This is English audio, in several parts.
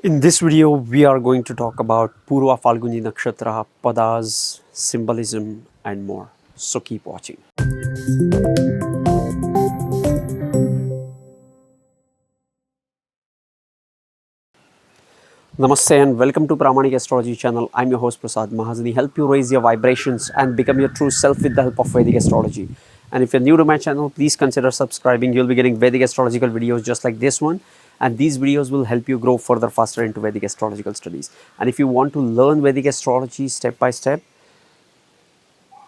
In this video, we are going to talk about Purva Phalguni Nakshatra, Padas, symbolism, and more. So keep watching. Namaste and welcome to Pramanic Astrology channel. I'm your host Prasad Mahazani. Help you raise your vibrations and become your true self with the help of Vedic Astrology. And if you're new to my channel, please consider subscribing. You'll be getting Vedic astrological videos just like this one. And these videos will help you grow further faster into Vedic astrological studies. And if you want to learn Vedic astrology step by step,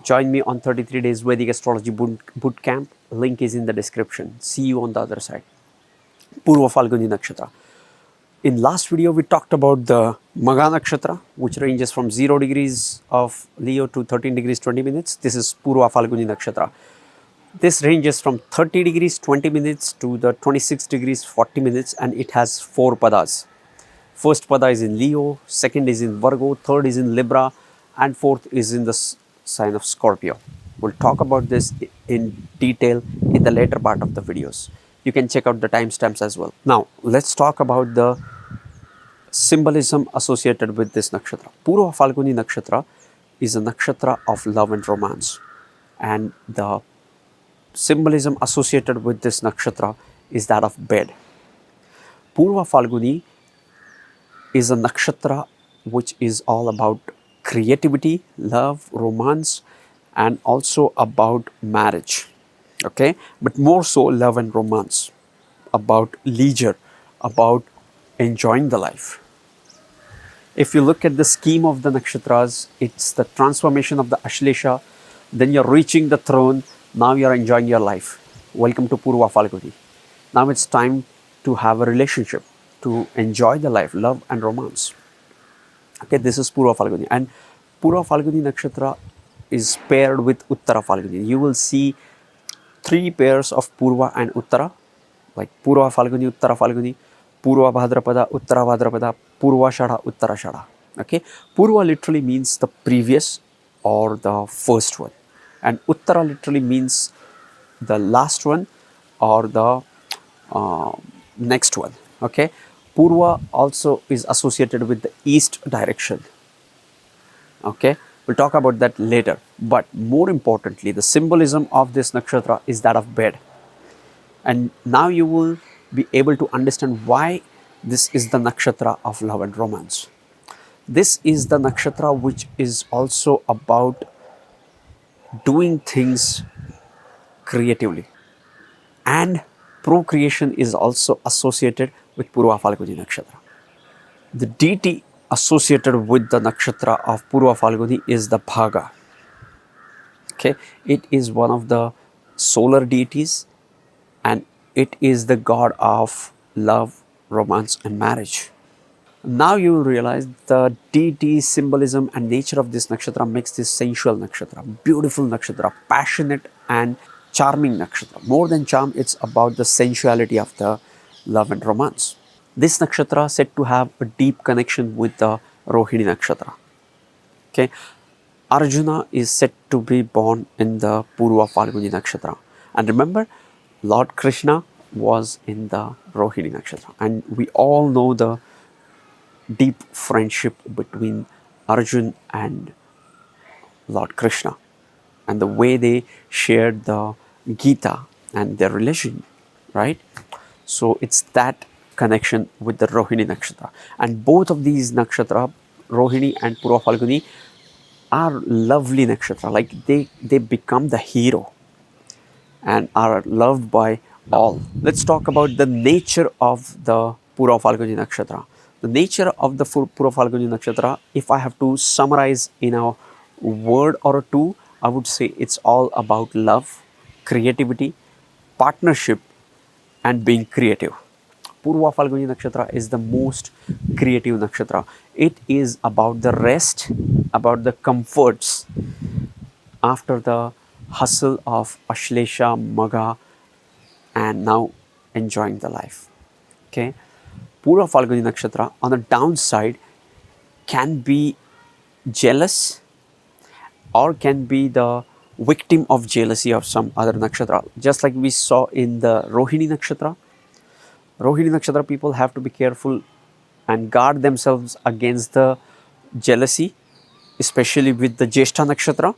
join me on 33 days Vedic astrology bootcamp. Link is in the description. See you on the other side. Purva Phalguni Nakshatra. In last video, we talked about the Magha Nakshatra, which ranges from 0 degrees of Leo to 13 degrees 20 minutes. This is Purva Phalguni Nakshatra. This ranges from 30 degrees 20 minutes to the 26 degrees 40 minutes, and it has 4 padas. First pada is in Leo, second is in Virgo, third is in Libra, and fourth is in the sign of Scorpio. We'll talk about this in detail in the later part of the videos. You can check out the timestamps as well. Now, let's talk about the symbolism associated with this nakshatra. Purva Phalguni Nakshatra is a nakshatra of love and romance, and the symbolism associated with this nakshatra is that of bed. Purva Phalguni is a nakshatra which is all about creativity, love, romance, and also about marriage. Okay, but more so love and romance, about leisure, about enjoying the life. If you look at the scheme of the nakshatras, it's the transformation of the Ashlesha, then you're reaching the throne, now you're enjoying your life. Welcome to Purva Phalguni. Now it's time to have a relationship, to enjoy the life, love and romance. Okay, this is Purva Phalguni, and Purva Phalguni Nakshatra is paired with Uttara Phalguni. You will see 3 pairs of Purva and Uttara, like Purva Phalguni, Uttara Phalguni, Purva Bhadrapada, Uttara Bhadrapada, Purva Shada, Uttara Shada. Okay, Purva literally means the previous or the first one, and Uttara literally means the last one or the next one. Okay, Purva also is associated with the east direction. Okay, we'll talk about that later. But more importantly, the symbolism of this nakshatra is that of bed. And now you will be able to understand why this is the nakshatra of love and romance. This is the nakshatra which is also about doing things creatively. And procreation is also associated with Purva Phalguni Nakshatra. The deity associated with the nakshatra of Purva Phalguni is the Bhaga. Okay, it is one of the solar deities, and it is the god of love, romance, and marriage. Now you will realize the deity, symbolism, and nature of this nakshatra makes this sensual nakshatra, beautiful nakshatra, passionate and charming nakshatra. More than charm, it's about the sensuality of the love and romance. This nakshatra is said to have a deep connection with the Rohini nakshatra. Okay, Arjuna is said to be born in the Purva Phalguni nakshatra, and remember, Lord Krishna was in the Rohini nakshatra, and we all know the deep friendship between Arjun and Lord Krishna, and the way they shared the Gita and their relation, right? So it's that connection with the Rohini nakshatra, and both of these nakshatra, Rohini and Purva Phalguni, are lovely nakshatra. Like they become the hero and are loved by all. Let's talk about the nature of the Purva Phalguni nakshatra. The nature of the Purva Phalguni nakshatra, if I have to summarize in a word or two, I would say it's all about love, creativity, partnership, and being creative. Purva Phalguni nakshatra is the most creative nakshatra. It is about the rest, about the comforts after the hustle of Ashlesha, Magha, and now enjoying the life. Okay, Purva Phalguni nakshatra on the downside can be jealous or can be the victim of jealousy of some other nakshatra, just like we saw in the Rohini nakshatra. Rohini nakshatra people have to be careful and guard themselves against the jealousy, especially with the Jeshta Nakshatra.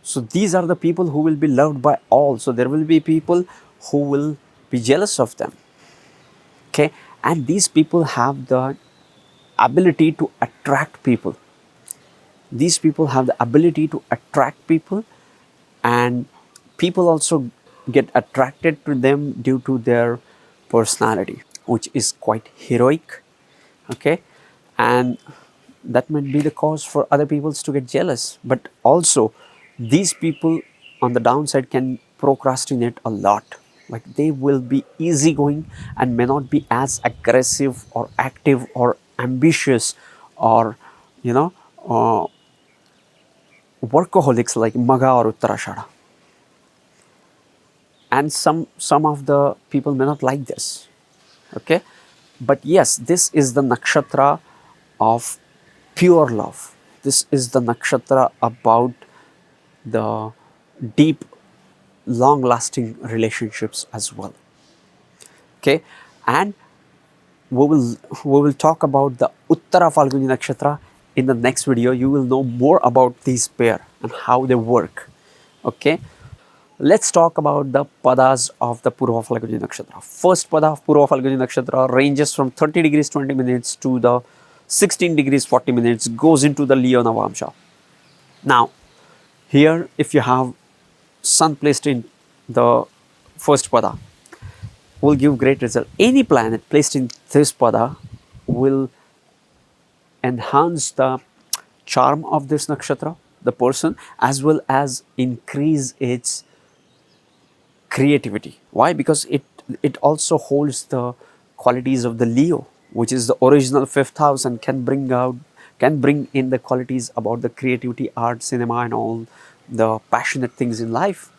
So these are the people who will be loved by all. So there will be people who will be jealous of them. Okay, and these people have the ability to attract people. These people have the ability to attract people, and people also get attracted to them due to their personality, which is quite heroic. Okay, and that might be the cause for other people to get jealous. But also, these people on the downside can procrastinate a lot. Like they will be easygoing and may not be as aggressive or active or ambitious or, you know, uh, workaholics like Maga or Uttarashada. And some of the people may not like this. Okay, but yes, this is the nakshatra of pure love. This is the nakshatra about the deep, long lasting relationships as well. Okay, and we will talk about the Uttara Phalguni Nakshatra in the next video. You will know more about these pair and how they work. Okay, let's talk about the padas of the Purva Phalguni Nakshatra. First pada of Purva Phalguni Nakshatra ranges from 30 degrees 20 minutes to the 16 degrees 40 minutes, goes into the Leo Navamsha. Now, here if you have sun placed in the first pada, will give great result. Any planet placed in this pada will enhance the charm of this nakshatra, the person, as well as increase its creativity. Why? Because it also holds the qualities of the Leo, which is the original fifth house, and can bring in the qualities about the creativity, art, cinema, and all the passionate things in life.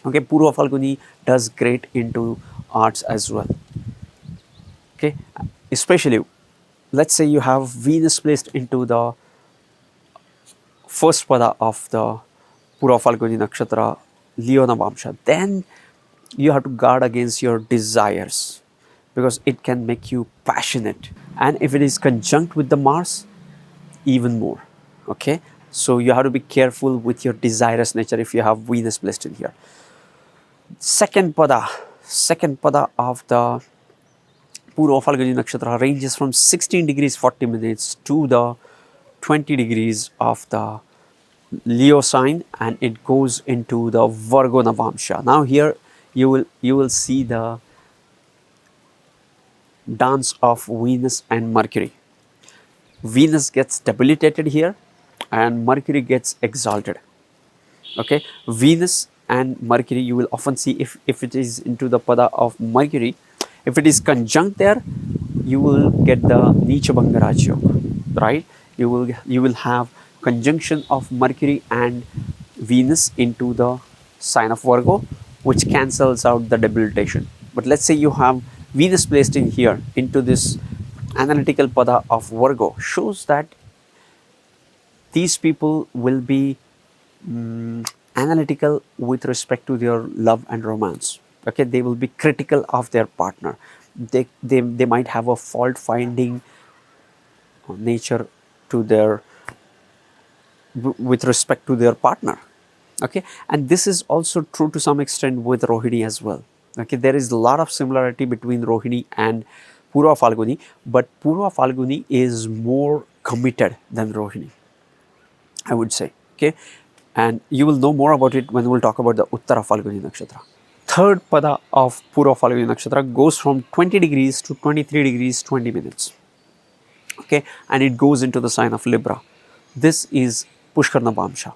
Okay, Purva Phalguni does great into arts as well. Okay, especially let's say you have Venus placed into the first pada of the Purva Phalguni Nakshatra, Leo Navamsha, then you have to guard against your desires because it can make you passionate. And if it is conjunct with the Mars, even more. Okay, so you have to be careful with your desirous nature if you have Venus placed in here. Second pada of the Purva Phalguni Nakshatra ranges from 16 degrees 40 minutes to the 20 degrees of the Leo sign, and it goes into the Virgo Navamsha. Now here you will see the dance of Venus and Mercury. Venus gets debilitated here and Mercury gets exalted. Okay, Venus and Mercury, you will often see if it is into the pada of Mercury, if it is conjunct there, you will get the Nicha Bhangaraj Yoga, right? You will have conjunction of Mercury and Venus into the sign of Virgo, which cancels out the debilitation. But let's say you have Venus placed in here into this analytical pada of Virgo, shows that these people will be analytical with respect to their love and romance. Okay, they will be critical of their partner. They might have a fault finding nature to their with respect to their partner. Okay, and this is also true to some extent with Rohini as well. Okay, there is a lot of similarity between Rohini and Purva Phalguni, but Purva Phalguni is more committed than Rohini, I would say. Okay, and you will know more about it when we will talk about the Uttara Phalguni Nakshatra. Third pada of Purva Phalguni Nakshatra goes from 20 degrees to 23 degrees 20 minutes. Okay, and it goes into the sign of Libra. This is Pushkar Navamsha.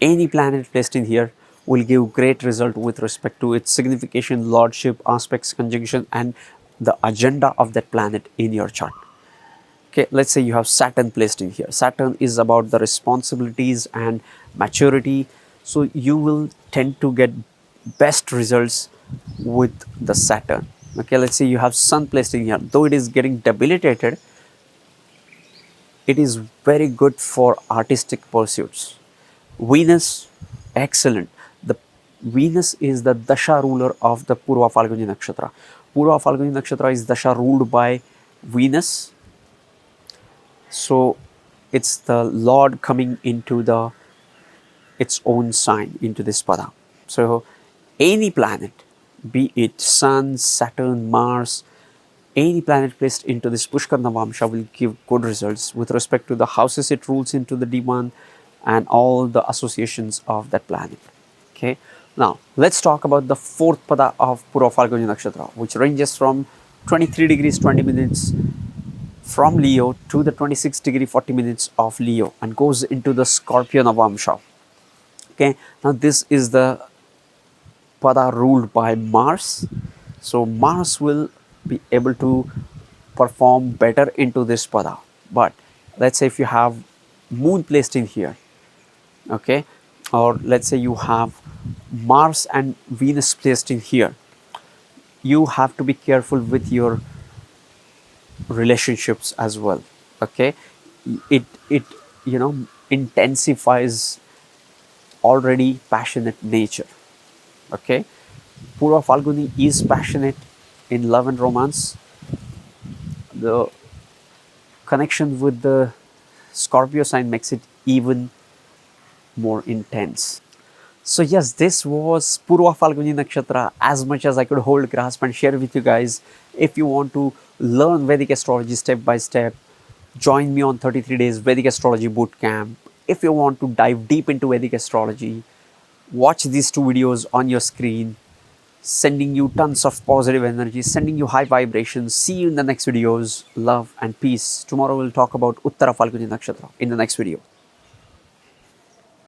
Any planet placed in here will give great result with respect to its signification, lordship, aspects, conjunction, and the agenda of that planet in your chart. Okay, let's say you have Saturn placed in here. Saturn is about the responsibilities and maturity. So you will tend to get best results with the Saturn. Okay, let's say you have Sun placed in here. Though it is getting debilitated, it is very good for artistic pursuits. Venus, excellent. The Venus is the Dasha ruler of the Purva Phalguni Nakshatra. Purva Phalguni Nakshatra is Dasha ruled by Venus, So it's the Lord coming into the its own sign into this pada. So any planet, be it Sun, Saturn, Mars, any planet placed into this Pushkar Navamsha will give good results with respect to the houses it rules into the D1 and all the associations of that planet. Okay. Now let's talk about the fourth pada of Purva Phalguni Nakshatra, which ranges from 23 degrees 20 minutes from Leo to the 26 degree 40 minutes of Leo and goes into the Scorpio Navamsha. Okay, now this is the pada ruled by Mars. So Mars will be able to perform better into this pada. But let's say if you have moon placed in here, okay, or let's say you have Mars and Venus placed in here, you have to be careful with your relationships as well. Okay, it intensifies already passionate nature. Okay, Purva Phalguni is passionate in love and romance. The connection with the Scorpio sign makes it even more intense. So yes, this was Purva Phalguni Nakshatra, as much as I could hold, grasp and share with you guys. If you want to learn Vedic Astrology step by step, join me on 33 days Vedic Astrology Bootcamp. If you want to dive deep into Vedic Astrology, watch these two videos on your screen, sending you tons of positive energy, sending you high vibrations. See you in the next videos. Love and peace. Tomorrow we'll talk about Uttara Phalguni Nakshatra in the next video.